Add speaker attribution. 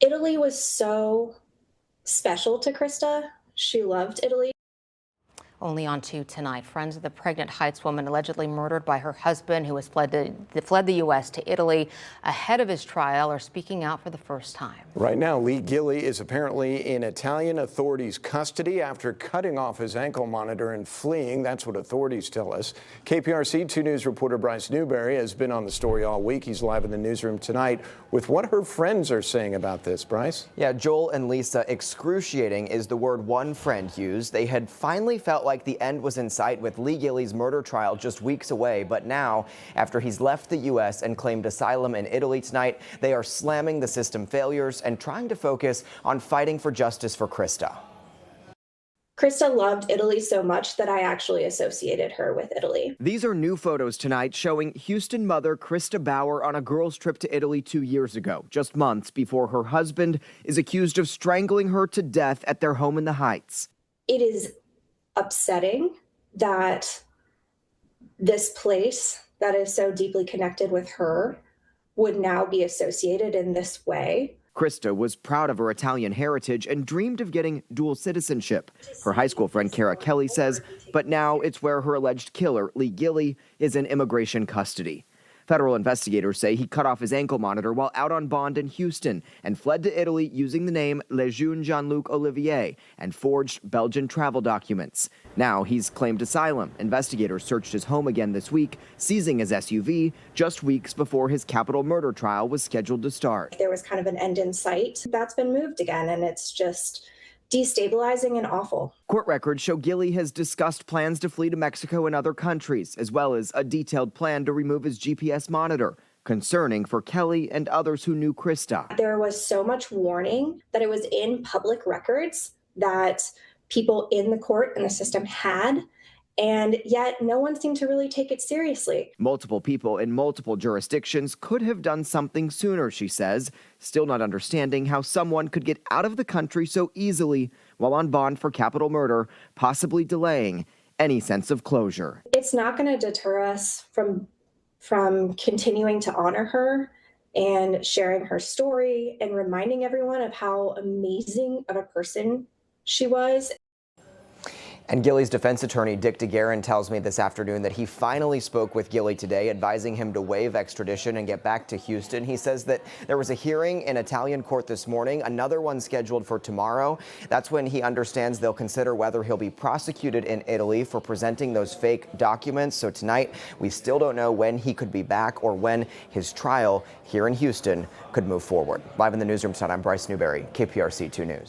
Speaker 1: Italy was so special to Christa. She loved Italy.
Speaker 2: Only on to tonight. Friends of the pregnant Heights woman allegedly murdered by her husband, who has fled the U.S. to Italy ahead of his trial, are speaking out for the first time.
Speaker 3: Right now, Lee Gilley is apparently in Italian authorities' custody after cutting off his ankle monitor and fleeing. That's what authorities tell us. KPRC 2 News reporter Bryce Newberry has been on the story all week. He's live in the newsroom tonight with what her friends are saying about this. Bryce?
Speaker 4: Yeah, Joel and Lisa, excruciating is the word one friend used. They had finally felt like the end was in sight with Lee Gilley's murder trial just weeks away. But now, after he's left the U.S. and claimed asylum in Italy tonight, they are slamming the system failures and trying to focus on fighting for justice for Christa.
Speaker 1: Christa loved Italy so much that I actually associated her with Italy.
Speaker 4: These are new photos tonight showing Houston mother Christa Bauer on a girls' trip to Italy 2 years ago, just months before her husband is accused of strangling her to death at their home in the Heights.
Speaker 1: It is upsetting that this place that is so deeply connected with her would now be associated in this way.
Speaker 4: Christa was proud of her Italian heritage and dreamed of getting dual citizenship. Her high school friend Cara Kelly says, but now it's where her alleged killer, Lee Gilley, is in immigration custody. Federal investigators say he cut off his ankle monitor while out on bond in Houston and fled to Italy using the name Lejeune Jean-Luc Olivier and forged Belgian travel documents. Now he's claimed asylum. Investigators searched his home again this week, seizing his SUV just weeks before his capital murder trial was scheduled to start.
Speaker 1: There was kind of an end in sight. That's been moved again, and it's just destabilizing and awful.
Speaker 4: Court records show Gilley has discussed plans to flee to Mexico and other countries, as well as a detailed plan to remove his GPS monitor, concerning for Kelly and others who knew Christa.
Speaker 1: There was so much warning that it was in public records that people in the court and the system had, and yet no one seemed to really take it seriously.
Speaker 4: Multiple people in multiple jurisdictions could have done something sooner, she says, still not understanding how someone could get out of the country so easily while on bond for capital murder, possibly delaying any sense of closure.
Speaker 1: It's not going to deter us from continuing to honor her and sharing her story and reminding everyone of how amazing of a person she was.
Speaker 4: And Gilley's defense attorney, Dick DeGuerin, tells me this afternoon that he finally spoke with Gilley today, advising him to waive extradition and get back to Houston. He says that there was a hearing in Italian court this morning, another one scheduled for tomorrow. That's when he understands they'll consider whether he'll be prosecuted in Italy for presenting those fake documents. So tonight, we still don't know when he could be back or when his trial here in Houston could move forward. Live in the newsroom tonight, I'm Bryce Newberry, KPRC 2 News.